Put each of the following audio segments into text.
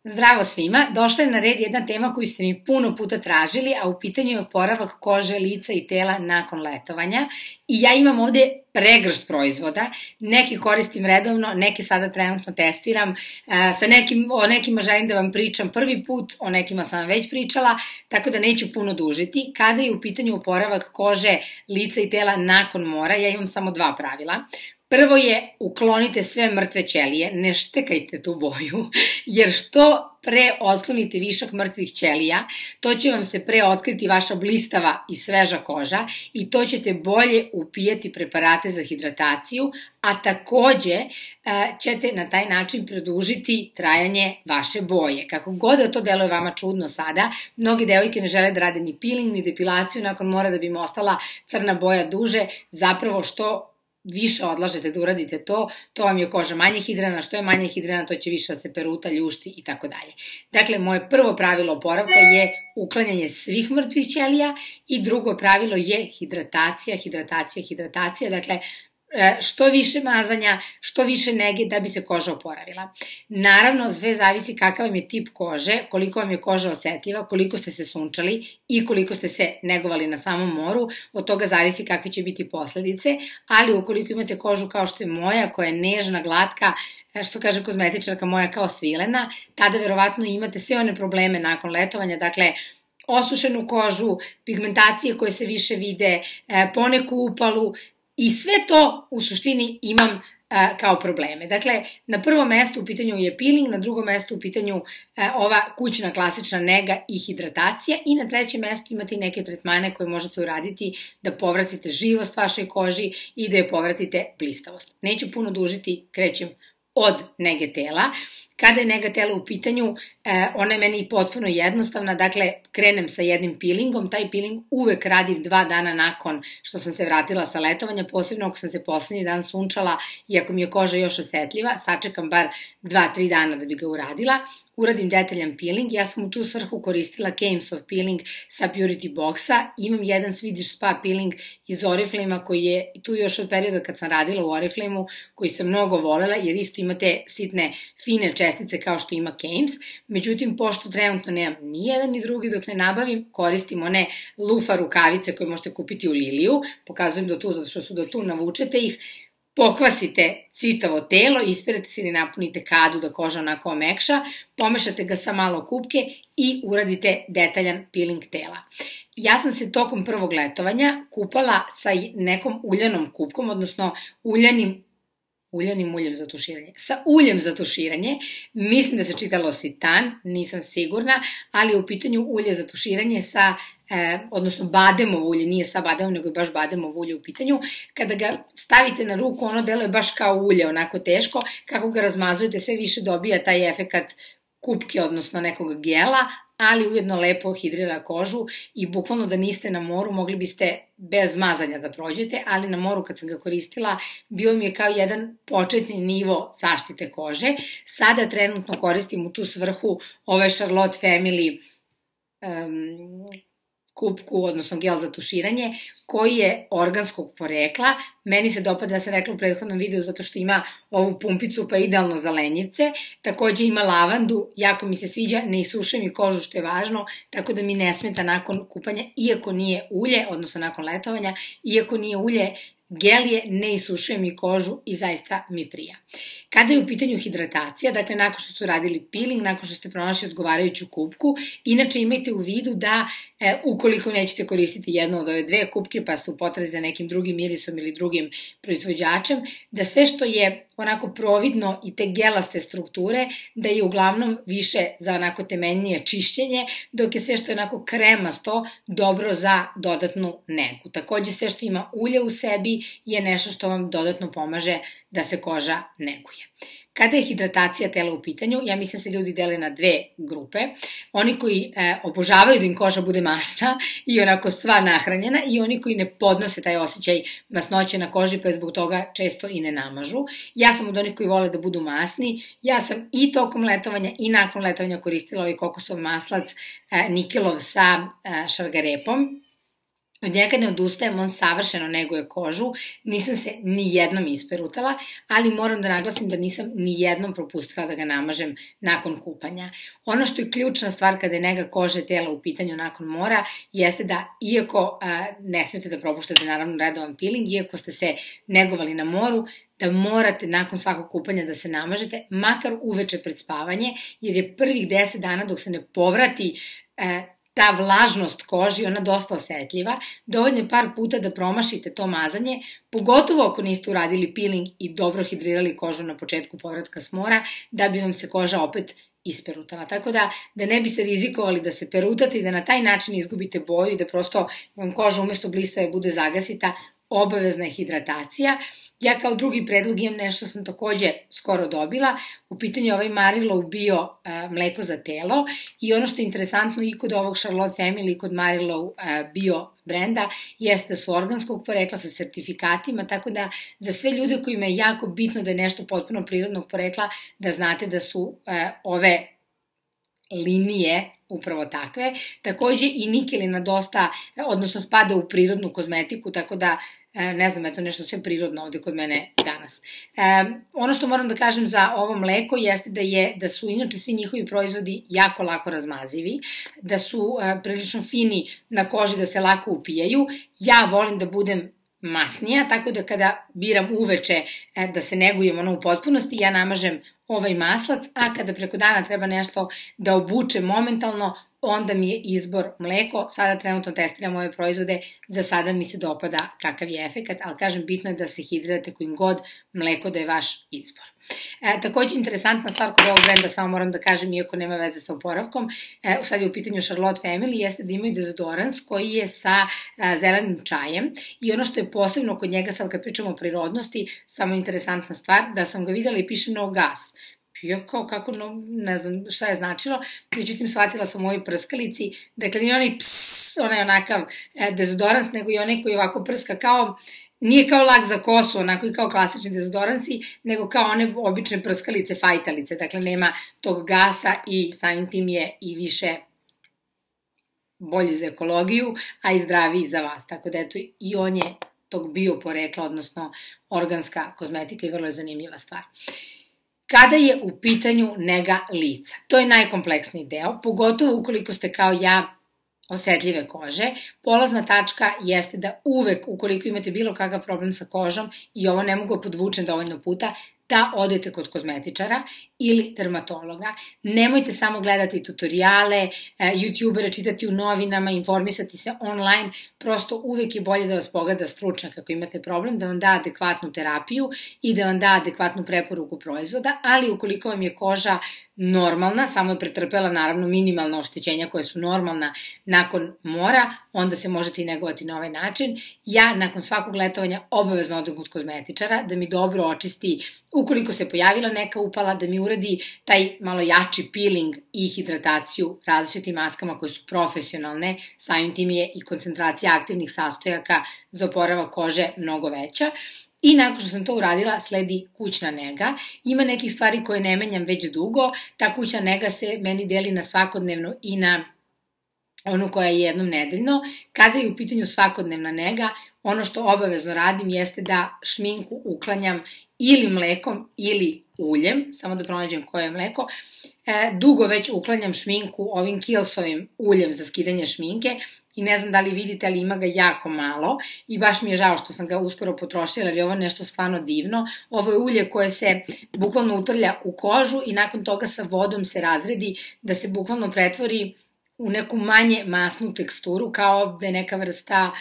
Zdravo svima, došla je na red jedna tema koju ste mi puno puta tražili, a u pitanju je oporavak kože, lica i tela nakon letovanja. I ja imam ovde pregršt proizvoda, neke koristim redovno, neke sada trenutno testiram, o nekima želim da vam pričam prvi put, o nekima sam vam već pričala, tako da neću puno dužiti. Kada je u pitanju oporavak kože, lica i tela nakon mora, ja imam samo dva pravila. Prvo je uklonite sve mrtve ćelije, ne štekajte tu boju, jer što pre otklonite višak mrtvih ćelija, to će vam se pre otkriti vaša blistava i sveža koža i to ćete bolje upijati preparate za hidrataciju, a takođe ćete na taj način produžiti trajanje vaše boje. Kako god da to deluje vama čudno sada, mnogi devojke ne žele da rade ni peeling, ni depilaciju nakon mora da bi im ostala crna boja duže, zapravo što više odlažete da uradite to vam je koža manje hidrana, što je manje hidrana, to će više da se peruta, ljušti i tako dalje. Dakle, moje prvo pravilo oporavka je uklanjanje svih mrtvih ćelija i drugo pravilo je hidratacija, dakle, što više mazanja, što više nege da bi se koža oporavila. Naravno, sve zavisi kakav vam je tip kože, koliko vam je koža osetljiva, koliko ste se sunčali i koliko ste se negovali na samom moru, od toga zavisi kakve će biti posledice, ali ukoliko imate kožu kao što je moja, koja je nežna, glatka, što kaže kozmetičarka moja, kao svilena, tada verovatno imate sve one probleme nakon letovanja, dakle, osušenu kožu, pigmentacije koje se više vide, poneku upalu, i sve to u suštini imam kao probleme. Dakle, na prvom mestu u pitanju je peeling, na drugom mestu u pitanju ova kućna klasična nega i hidratacija i na trećem mestu imate i neke tretmane koje možete uraditi da povratite živost vašoj koži i da je povratite blistavost. Neću puno dužiti, krećem od nege tela. Kada je nega tela u pitanju, ona je meni potpuno jednostavna, dakle, krenem sa jednim peelingom, taj peeling uvek radim 2 dana nakon što sam se vratila sa letovanja, posebno ako sam se poslednji dan sunčala i ako mi je koža još osetljiva, sačekam bar 2-3 dana da bi ga uradila, uradim detaljan peeling, ja sam u tu svrhu koristila Kemsov peeling sa Purity Boxa, imam jedan Swedish Spa peeling iz Oriflame-a koji je tu još od perioda kad sam radila u Oriflame-u, koji sam mnogo volela jer isto imate sitne, fine čestice kao što ima Kems, međutim, pošto trenutno nemam ni jedan ni drugi dok ne nabavim, koristim one lufa rukavice koje možete kupiti u Liliju, pokazujem do tu zato što su do tu, navučete ih, pokvasite citavo telo, isperete se ili napunite kadu da koža onako omekša, pomešate ga sa malo kupke i uradite detaljan peeling tela. Ja sam se tokom prvog letovanja kupala sa nekom uljanom kupkom, odnosno sa uljem za tuširanje, mislim da se čitalo sitan, nisam sigurna, ali u pitanju ulje za tuširanje odnosno bademovo ulje, nije sa bademom, nego je baš bademovo ulje u pitanju, kada ga stavite na ruku, ono deluje baš kao ulje, onako teško, kako ga razmazujete, sve više dobija taj efekat kupke, odnosno nekog gela, ali ujedno lepo hidrira kožu i bukvalno da niste na moru mogli biste bez mazanja da prođete, ali na moru kad sam ga koristila bio mi je kao jedan početni nivo zaštite kože. Sada trenutno koristim u tu svrhu ove Charlotte Family kupku, odnosno gel za tuširanje, koji je organskog porekla. Meni se dopada, ja sam rekla u prethodnom videu, zato što ima ovu pumpicu pa idealno za lenjivce. Takođe ima lavandu, jako mi se sviđa, ne isuše mi kožu što je važno, tako da mi ne smeta nakon kupanja, iako nije ulje, odnosno nakon letovanja, iako nije ulje, gel je, ne isušuje mi kožu i zaista mi prija. Kada je u pitanju hidratacija, dakle nakon što ste radili peeling, nakon što ste pronašli odgovarajuću kupku, inače imajte u vidu da ukoliko nećete koristiti jednu od ove dve kupke pa ste u potrazi za nekim drugim mirisom ili drugim proizvođačem, da sve što je onako providno i te gelaste strukture, da je uglavnom više za onako temeljnije čišćenje, dok je sve što je onako kremasto dobro za dodatnu negu. Takođe sve što ima ulje u sebi je nešto što vam dodatno pomaže da se koža neguje. Kada je hidratacija tela u pitanju, ja mislim da se ljudi dele na dve grupe. Oni koji obožavaju da im koža bude masna i onako sva nahranjena i oni koji ne podnose taj osjećaj masnoće na koži pa je zbog toga često i ne namažu. Ja sam od onih koji vole da budu masni. Ja sam i tokom letovanja i nakon letovanja koristila ovaj kokosov maslac Nikelov sa šargarepom. Od njega ne odustajem, on savršeno neguje kožu, nisam se ni jednom isperutala, ali moram da naglasim da nisam ni jednom propustila da ga namažem nakon kupanja. Ono što je ključna stvar kada je nega kože tela u pitanju nakon mora, jeste da iako ne smete da propuštate naravno redovan peeling, iako ste se negovali na moru, da morate nakon svakog kupanja da se namažete, makar uveče pred spavanje, jer je prvih 10 dana dok se ne povrati ta vlažnost koži, ona dosta osetljiva, dovoljno je par puta da promašite to mazanje, pogotovo ako niste uradili peeling i dobro hidrirali kožu na početku povratka s mora, da bi vam se koža opet isperutala. Tako da ne biste rizikovali da se perutate i da na taj način izgubite boju i da prosto vam koža umesto blistave bude zagasita, obavezna je hidratacija. Ja kao drugi predlog imam nešto što sam takođe skoro dobila, u pitanju je ovaj Marilow Bio mleko za telo i ono što je interesantno i kod ovog Charlotte Family i kod Marilow Bio brenda jeste da su organskog porekla sa sertifikatima, tako da za sve ljude kojima je jako bitno da je nešto potpuno prirodnog porekla, da znate da su ove linije upravo takve. Takođe i nikelina dosta, odnosno spada u prirodnu kozmetiku, tako da ne znam, eto nešto sve prirodno ovde kod mene danas. Ono što moram da kažem za ovo mleko jeste da su inače svi njihovi proizvodi jako lako razmazivi, da su prilično fini na koži, da se lako upijaju. Ja volim da budem masnija, tako da kada biram uveče da se negujem u potpunosti, ja namažem ovaj maslac, a kada preko dana treba nešto da obučem momentalno, onda mi je izbor mleko. Sada trenutno testiram ove proizvode, za sada mi se dopada kakav je efekat, ali kažem, bitno je da se hidrirate kojim god mleko da je vaš izbor. Takođe, interesantna stvar kod ovog brenda, samo moram da kažem, iako nema veze sa oporavkom, sad je u pitanju Charlotte Family, jeste da imaju dezodorans koji je sa zelenim čajem i ono što je posebno kod njega, sad kad pričamo o prirodnosti, samo interesantna stvar, da sam ga videla i piše no gas. Ja kao kako, ne znam šta je značilo, međutim shvatila sam u ovoj prskalici, dakle nije onaj onaj onakav dezodorans, nego i onaj koji ovako prska kao, nije kao lak za kosu, onako i kao klasični dezodoransi, nego kao one obične prskalice, fajtalice, dakle nema tog gasa i samim tim je i više bolji za ekologiju, a i zdraviji za vas, tako da eto i on je tog bio porekla, odnosno organska kozmetika i vrlo je zanimljiva stvar. Kada je u pitanju nega lica, to je najkompleksniji deo, pogotovo ukoliko ste kao ja osetljive kože, polazna tačka jeste da uvek, ukoliko imate bilo kakav problem sa kožom, i ovo ne mogu podvučem dovoljno puta, da odete kod kozmetičara ili dermatologa. Nemojte samo gledati tutoriale, youtubere, čitati u novinama, informisati se online, prosto uvek je bolje da vas pogleda stručnjak ako imate problem, da vam da adekvatnu terapiju i da vam da adekvatnu preporuku proizvoda, ali ukoliko vam je koža normalna, samo je pretrpela naravno minimalna oštećenja koja su normalna nakon mora, onda se možete i negovati na ovaj način. Ja nakon svakog letovanja obavezno odem kod kozmetičara da mi dobro očisti ukoliko se pojavila neka upala, da mi uradi taj malo jači peeling i hidrataciju različitim maskama koje su profesionalne, samim tim je i koncentracija aktivnih sastojaka za oporavak kože mnogo veća. I nakon što sam to uradila, sledi kućna nega. Ima nekih stvari koje ne menjam već dugo, ta kućna nega se meni deli na svakodnevno i na onu koja je jednom nedeljno. Kada je u pitanju svakodnevna nega, ono što obavezno radim jeste da šminku uklanjam ili mlekom ili uljem, samo da pronađem koje je mleko. Dugo već uklanjam šminku ovim Kiehlsovim uljem za skidanje šminke i ne znam da li vidite, ali ima ga jako malo i baš mi je žao što sam ga uskoro potrošila, jer je ovo nešto stvarno divno. Ovo je ulje koje se bukvalno utrlja u kožu i nakon toga sa vodom se razredi da se bukvalno pretvori u neku manje masnu teksturu, kao da je neka vrsta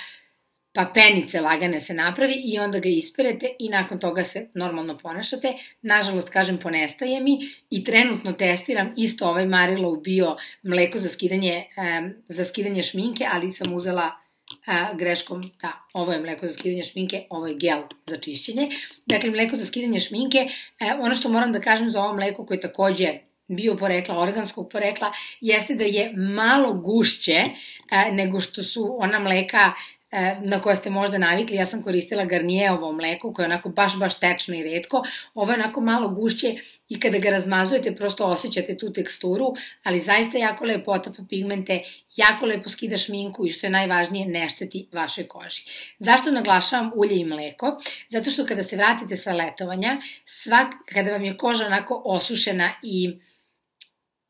penice lagane se napravi i onda ga isperete i nakon toga se normalno ponašate. Nažalost, kažem, ponestaje mi i trenutno testiram isto ovaj Marilow Bio mleko za skidanje šminke, ali sam uzela greškom, da, ovo je mleko za skidanje šminke, ovo je gel za čišćenje. Dakle, mleko za skidanje šminke, ono što moram da kažem za ovo mleko koje je takođe bio porekla, organskog porekla, jeste da je malo gušće nego što su ona mleka na koje ste možda navikli. Ja sam koristila Garnijerovo mleko koje je onako baš tečno i retko. Ovo je onako malo gušće i kada ga razmazujete prosto osjećate tu teksturu, ali zaista jako lepo otapa pigmente, jako lepo skida šminku i što je najvažnije ne šteti vašoj koži. Zašto naglašavam ulje i mleko? Zato što kada se vratite sa letovanja, kada vam je koža onako osušena i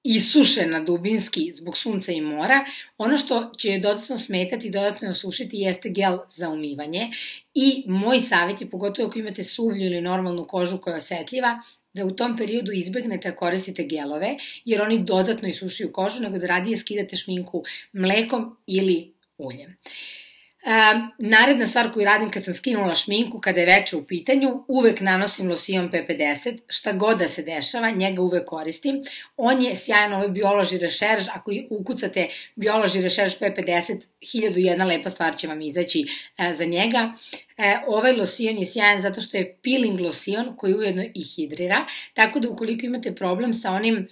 isušena dubinski zbog sunca i mora, ono što će joj dodatno smetati i dodatno osušiti jeste gel za umivanje i moj savjet je, pogotovo ako imate suvlju ili normalnu kožu koja je osetljiva, da u tom periodu izbegnete da koristite gelove, jer oni dodatno isušuju kožu, nego da radije skidate šminku mlekom ili uljem. Naredna stvar koju radim kad sam skinula šminku, kada je veče u pitanju, uvek nanosim losion P50, šta god da se dešava, njega uvek koristim. On je sjajan, ovaj Biology Recherche, ako ukucate Biology Recherche P50, 1001 lepa stvar će vam izaći za njega. Ovaj losion je sjajan zato što je peeling losion koji ujedno i hidrira, tako da ukoliko imate problem sa onim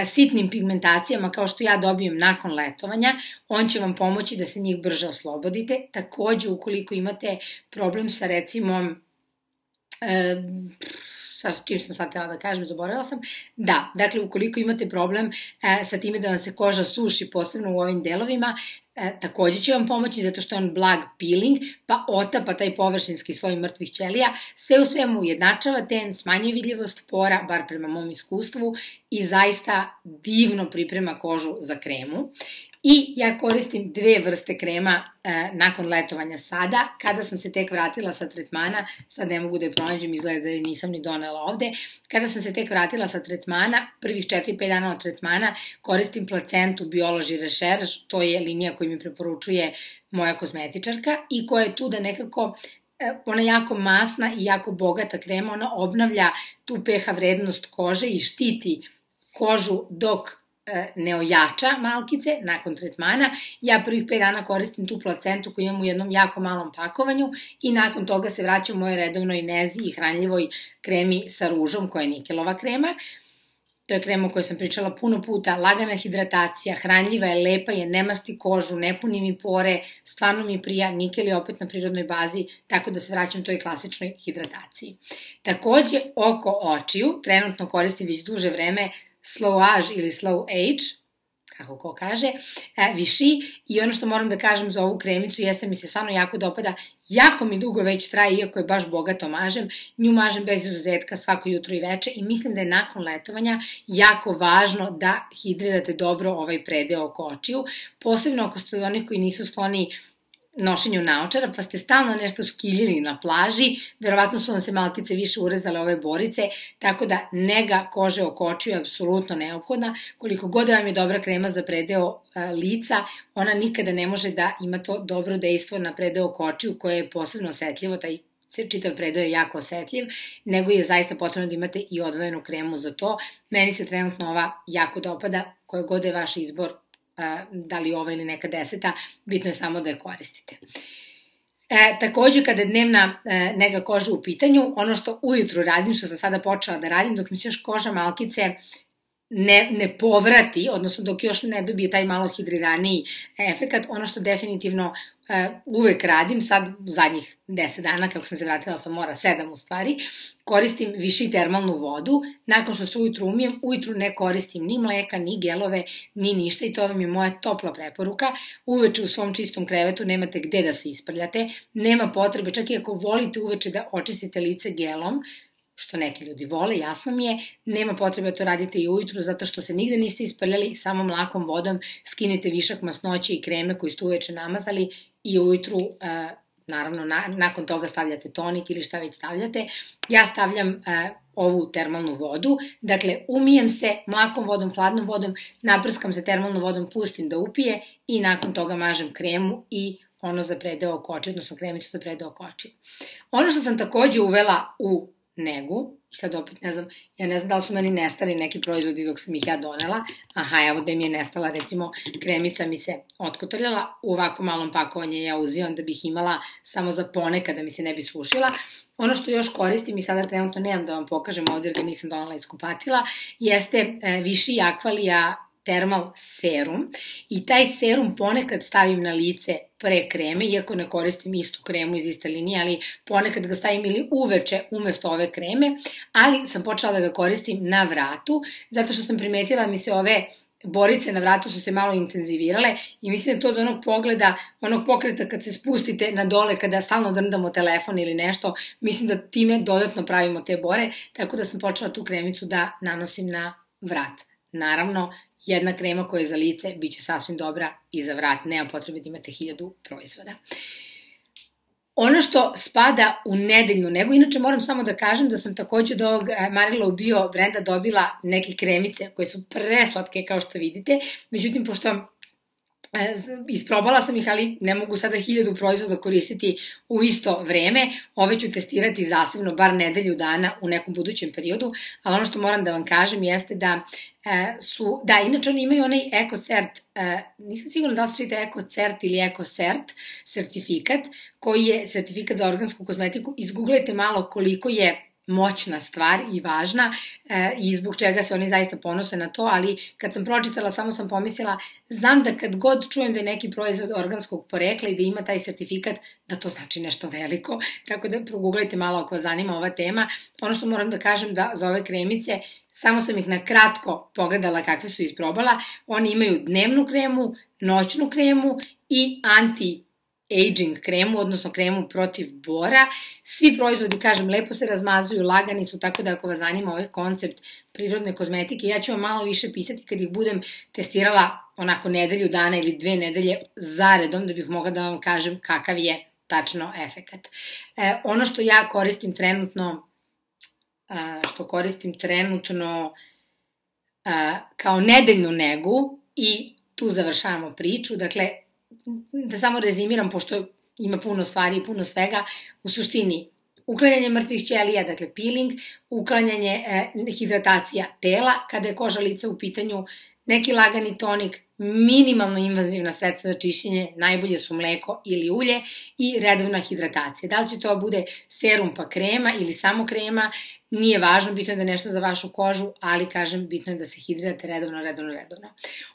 sitnim pigmentacijama kao što ja dobijem nakon letovanja, on će vam pomoći da se njih brže oslobodite. Takođe, ukoliko imate problem sa recimo, sa čim sam sad tela da kažem, zaboravila sam, da, dakle, ukoliko imate problem sa time da vam se koža suši, posebno u ovim delovima, takođe će vam pomoći zato što je on blag peeling, pa otapa taj površinski sloj mrtvih ćelija, sve u svemu ujednačava ten, smanjuje vidljivost pora, bar prema mom iskustvu, i zaista divno priprema kožu za kremu. I ja koristim 2 vrste krema nakon letovanja sada, kada sam se tek vratila sa tretmana, sad ne mogu da je pronađem, izgleda da je nisam ni donela ovde, kada sam se tek vratila sa tretmana, prvih 4-5 dana od tretmana, koristim placentu Biology Recherche, to je linija koju mi preporučuje moja kozmetičarka i koja je tu da nekako, ona je jako masna i jako bogata krema, ona obnavlja tu pH vrednost kože i štiti kožu dok ne ojača malkice nakon tretmana. Ja prvih 5 dana koristim tu placentu koju imam u jednom jako malom pakovanju i nakon toga se vraćam mojoj redovnoj nezi i hranljivoj kremi sa ružom koja je nikelova krema. To je krema o kojoj sam pričala puno puta, lagana hidratacija, hranljiva je, lepa je, ne masti kožu, ne puni mi pore, stvarno mi prija, nikel je opet na prirodnoj bazi, tako da se vraćam toj klasičnoj hidrataciji. Takođe, oko očiju, trenutno koristim već duže vreme Slow Age ili Slow Age, kako ko kaže, Vichy, i ono što moram da kažem za ovu kremicu jeste mi se stvarno jako dopada, jako mi dugo već traje, iako je baš bogato mažem, nju mažem bez izuzetka svako jutro i veče i mislim da je nakon letovanja jako važno da hidrirate dobro ovaj predeo oko očiju, posebno ako ste od onih koji nisu skloni nošenju naočara, pa ste stalno nešto škiljili na plaži, verovatno su vam se malkice više urezale ove borice, tako da nega kože oko očiju je apsolutno neophodna. Koliko god vam je dobra krema za predeo lica, ona nikada ne može da ima to dobro dejstvo na predeo oko očiju koje je posebno osetljivo, taj čitav predeo je jako osetljiv, nego je zaista potrebno da imate i odvojenu kremu za to. Meni se trenutno ova jako dopada, koje god je vaš izbor, da li ova ili neka 10, bitno je samo da je koristite. Takođe, kada je dnevna nega kože u pitanju, ono što ujutru radim, što sam sada počela da radim, dok mi se još koža malkice ne povrati, odnosno dok još ne dobije taj malo hidriraniji efekat, ono što definitivno uvek radim, sad zadnjih 10 dana, kako sam se vratila sa mora, 7 u stvari, koristim Vichy termalnu vodu, nakon što se ujutru umijem, ujutru ne koristim ni mleka, ni gelove, ni ništa i to vam je moja topla preporuka. Uveče u svom čistom krevetu nemate gde da se isprljate, nema potrebe, čak i ako volite uveče da očistite lice gelom, što neki ljudi vole, jasno mi je, nema potrebe da to radite i ujutru, zato što se nigde niste isprljali, samo mlakom vodom skinete višak masnoće i kreme koju ste uveče namazali i ujutru, naravno, nakon toga stavljate tonik ili šta već stavljate. Ja stavljam ovu termalnu vodu, dakle, umijem se mlakom vodom, hladnom vodom, naprskam se termalnom vodom, pustim da upije i nakon toga mažem kremu i ono za predeo oko očiju, odnosno kremicu za predeo oko očiju. Ono što sam takođe uvela u negu, i sad opet ne znam, ja ne znam da li su meni nestali neki proizvodi dok sam ih ja donela, aha, evo da mi je nestala, recimo, kremica mi se otkotrljala, u ovako malom pakovanju ja uzimam da bih imala samo za ponekad da mi se ne bi sušila. Ono što još koristim i sada trenutno nemam da vam pokažem ovdje jer ga nisam donela iz kupatila, jeste Vichy Aqualia Thermal serum i taj serum ponekad stavim na lice pre kreme, iako ne koristim istu kremu iz iste linije, ali ponekad ga stavim ili uveče umesto ove kreme, ali sam počela da ga koristim na vratu, zato što sam primetila da mi se ove borice na vratu su se malo intenzivirale i mislim da to od onog pogleda, onog pokreta kad se spustite na dole, kada stalno drndamo telefon ili nešto, mislim da time dodatno pravimo te bore, tako da sam počela tu kremicu da nanosim na vrat. Naravno, jedna krema koja je za lice bit će sasvim dobra i za vrat, nema potrebe da imate 1000 proizvoda. Ono što spada u nedeljnu negu, inače moram samo da kažem da sam takođe od ovog Marilo Bio brenda dobila neke kremice koje su preslatke kao što vidite, međutim pošto isprobala sam ih, ali ne mogu sada 1000 proizvoda koristiti u isto vreme, ove ću testirati zasebno bar nedelju dana u nekom budućem periodu, ali ono što moram da vam kažem jeste da inače oni imaju onaj EcoCert, nisam sigurna da li se čita EcoCert ili EcoCert sertifikat, koji je sertifikat za organsku kozmetiku, izguglajte malo koliko je moćna stvar i važna i zbog čega se oni zaista ponose na to, ali kad sam pročitala samo sam pomislila, znam da kad god čujem da je neki proizvod organskog porekla i da ima taj sertifikat, da to znači nešto veliko, tako da proguglajte malo ako vas zanima ova tema. Ono što moram da kažem da za ove kremice, samo sam ih na kratko pogledala kakve su isprobala, oni imaju dnevnu kremu, noćnu kremu i anti-aging kremu, odnosno kremu protiv bora. Svi proizvodi, kažem, lepo se razmazuju, lagani su, tako da ako vas zanima ovaj koncept prirodne kozmetike, ja ću vam malo više pisati kad ih budem testirala onako nedelju dana ili 2 nedelje zaredom, da bih mogla da vam kažem kakav je tačno efekat. Ono što ja koristim trenutno, kao nedeljnu negu i tu završavamo priču, dakle, da samo rezimiram, pošto ima puno stvari i puno svega, u suštini uklanjanje mrtvih ćelija, dakle peeling, uklanjanje hidratacija tela, kada je koža lica u pitanju, neki lagani tonik, minimalno invazivna sredstva za čišćenje, najbolje su mleko ili ulje i redovna hidratacija. Da li će to bude serum pa krema ili samo krema, nije važno, bitno je da je nešto za vašu kožu, ali kažem, bitno je da se hidrirate redovno.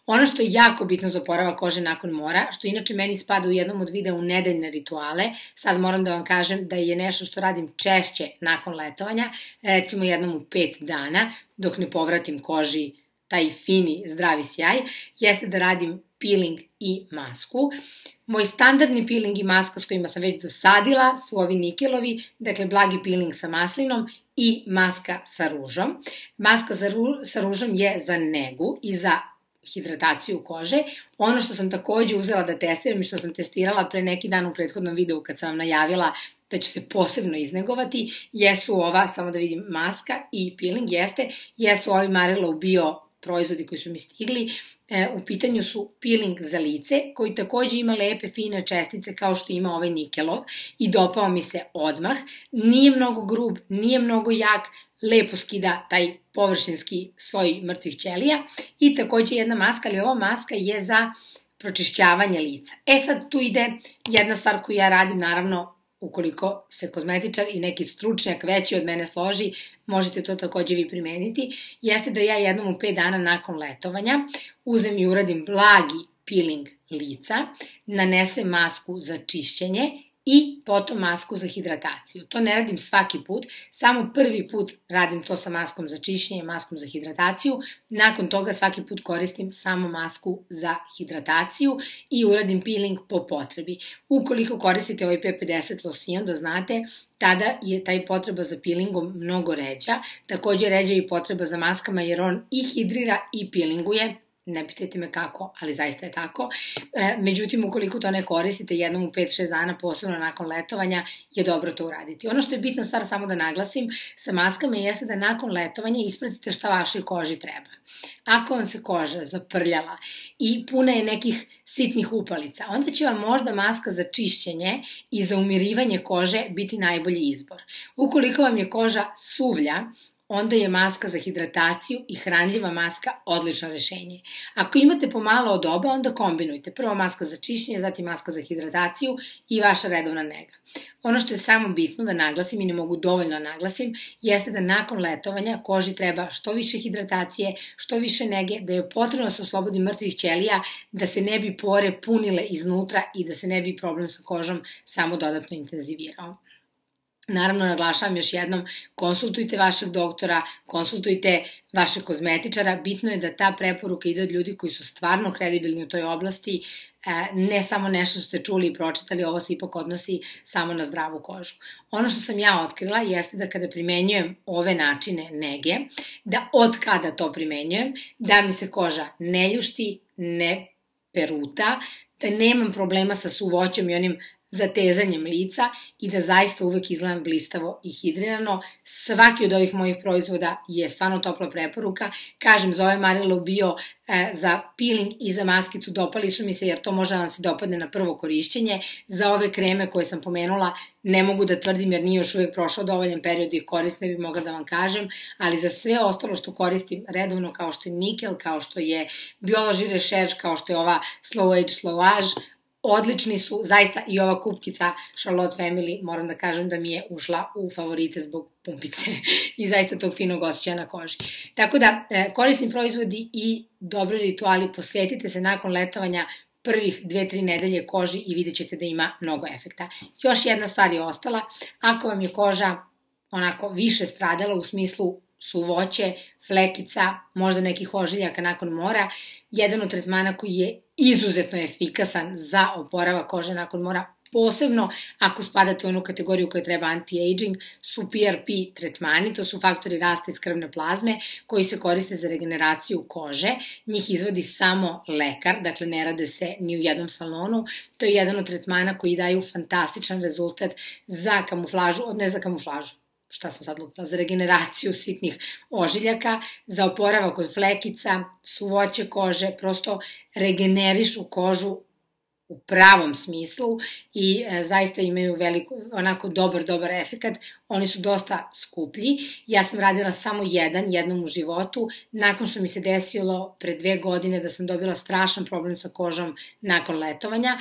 Ono što je jako bitno za oporavak kože nakon mora, što inače meni spada u jednom od videa u nedeljne rituale, sad moram da vam kažem da je nešto što radim češće nakon letovanja, recimo jednom u 5 dana, dok ne povratim koži taj fini, zdravi sjaj, jeste da radim peeling i masku. Moj standardni peeling i maska s kojima sam već dosadila su ovi nikelovi, dakle blagi peeling sa maslinom i maska sa ružom. Maska sa ružom je za negu i za hidrataciju kože. Ono što sam takođe uzela da testiram i što sam testirala pre neki dan u prethodnom videu kad sam vam najavila da ću se posebno iznegovati, jesu ova, samo da vidim, maska i peeling, jesu ovi Marilo Bio proizvodi koji su mi stigli. U pitanju su peeling za lice, koji takođe ima lepe, fine čestice kao što ima ovaj nikelov i dopao mi se odmah. Nije mnogo grub, nije mnogo jak, lepo skida taj površinski sloj mrtvih ćelija i takođe jedna maska, ali ova maska je za pročišćavanje lica. Sad tu ide jedna stvar koju ja radim, naravno, ukoliko se kozmetičar i neki stručnjak veći od mene složi, možete to takođe vi primeniti, jeste da ja jednom u 5 dana nakon letovanja uzem i uradim blagi peeling lica, nanesem masku za čišćenje i potom masku za hidrataciju. To ne radim svaki put, samo prvi put radim to sa maskom za čišćenje, maskom za hidrataciju, nakon toga svaki put koristim samo masku za hidrataciju i uradim peeling po potrebi. Ukoliko koristite ovaj P50 losion, da znate, tada je taj potreba za peelingom mnogo ređa, takođe ređa i potreba za maskama jer on i hidrira i peelinguje, ne pitajte me kako, ali zaista je tako. Međutim, ukoliko to ne koristite jednom u 5-6 dana, posebno nakon letovanja, je dobro to uraditi. Ono što je bitna stvar, samo da naglasim, sa maskama jeste da nakon letovanja ispratite šta vašoj koži treba. Ako vam se koža zaprljala i puna je nekih sitnih upalica, onda će vam možda maska za čišćenje i za umirivanje kože biti najbolji izbor. Ukoliko vam je koža suvlja, onda je maska za hidrataciju i hranljiva maska odlično rešenje. Ako imate pomalo od oba, onda kombinujte. Prvo maska za čišćenje, zatim maska za hidrataciju i vaša redovna nega. Ono što je samo bitno da naglasim i ne mogu dovoljno naglasim, jeste da nakon letovanja koži treba što više hidratacije, što više nege, da je potrebno da se oslobodi mrtvih ćelija, da se ne bi pore punile iznutra i da se ne bi problem sa kožom samo dodatno intenzivirao. Naravno, naglašavam još jednom, konsultujte vašeg doktora, konsultujte vašeg kozmetičara, bitno je da ta preporuka ide od ljudi koji su stvarno kredibilni u toj oblasti, ne samo nešto što ste čuli i pročitali, ovo se ipak odnosi samo na zdravu kožu. Ono što sam ja otkrila jeste da kada primenjujem ove načine nege, da od kada to primenjujem, da mi se koža ne ljušti, ne peruta, da nemam problema sa suvoćom i onim zatezanjem lica i da zaista uvek izgledam blistavo i hidrirano. Svaki od ovih mojih proizvoda je stvarno topla preporuka. Kažem, za ove Marilo Bio, za peeling i za maskicu dopali su mi se jer to može da vam se dopadne na prvo korišćenje. Za ove kreme koje sam pomenula ne mogu da tvrdim jer nije još uvek prošao dovoljan period i korisne bi mogla da vam kažem, ali za sve ostalo što koristim redovno kao što je nikel, kao što je Biology Research, kao što je ova Slow Age, Slow Age, odlični su, zaista i ova kupkica Charlotte Family, moram da kažem da mi je ušla u favorite zbog pumpice i zaista tog finog osjećaja na koži. Tako da, korisni proizvodi i dobri rituali, posvetite se nakon letovanja prvih 2-3 nedelje koži i vidjet ćete da ima mnogo efekta. Još jedna stvar je ostala, ako vam je koža onako više stradala u smislu suvoće, flekica, možda nekih ožiljaka nakon mora, jedan od tretmana koji je izuzetno efikasan za oporavak kože nakon mora, posebno ako spadate u onu kategoriju koja treba anti-aging, su PRP tretmani, to su faktori rasta iz krvne plazme koji se koriste za regeneraciju kože, njih izvodi samo lekar, dakle ne rade se ni u jednom salonu, to je jedan od tretmana koji daju fantastičan rezultat za kamuflažu, ne za kamuflažu, za regeneraciju sitnih ožiljaka, za oporavak od flekica, suvoće kože, prosto regenerišu kožu u pravom smislu i zaista imaju onako dobar efekat. Oni su dosta skuplji. Ja sam radila samo jednom u životu, nakon što mi se desilo pre 2 godine da sam dobila strašan problem sa kožom nakon letovanja.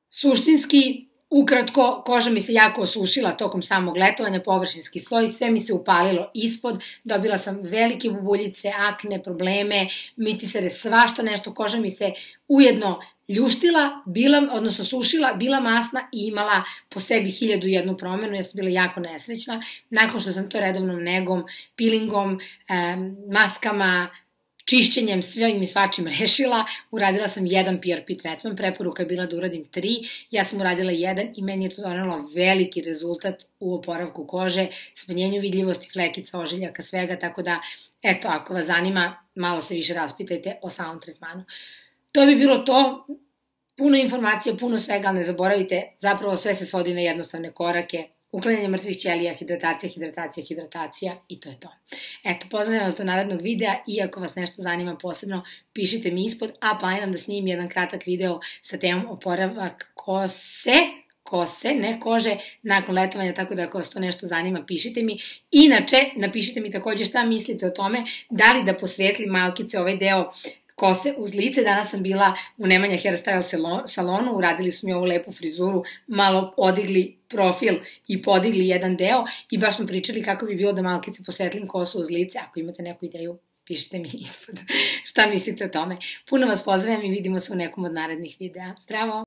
Suštinski, ukratko, koža mi se jako osušila tokom samog letovanja, površinski sloj, sve mi se upalilo ispod, dobila sam velike bubuljice, akne, probleme, mitisare, svašta nešto, koža mi se ujedno ljuštila, odnosno sušila, bila masna i imala po sebi 1001 promenu, ja sam bila jako nesrećna. Nakon što sam to redovnom negom, peelingom, maskama, čišćenjem, svim i svačim rešila, uradila sam 1 PRP tretman, preporuka je bila da uradim 3, ja sam uradila 1 i meni je to donelo veliki rezultat u oporavku kože, smanjenju vidljivosti, flekica, ožiljaka, svega, tako da, eto, ako vas zanima, malo se više raspitajte o samom tretmanu. To bi bilo to, puno informacija, puno svega, ali ne zaboravite, zapravo sve se svodi na jednostavne korake, uklanjanje mrtvih ćelija, hidratacija i to je to. Eto, pozdravljam vas do narednog videa i ako vas nešto zanima posebno, pišite mi ispod, a planiram da snimim jedan kratak video sa temom oporavak kose, ne kože, nakon letovanja, tako da ako vas to nešto zanima, pišite mi. Inače, napišite mi takođe šta mislite o tome, da li da posvetlim malkice ovaj deo kose uz lice. Danas sam bila u Nemanja Hairstyle salonu, uradili su mi ovu lepu frizuru, malo odigli profil i podigli jedan deo i baš smo pričali kako bi bilo da malkice posvetlim kosu uz lice. Ako imate neku ideju, pišite mi ispod šta mislite o tome. Puno vas pozdravljam i vidimo se u nekom od narednih videa. Zdravo!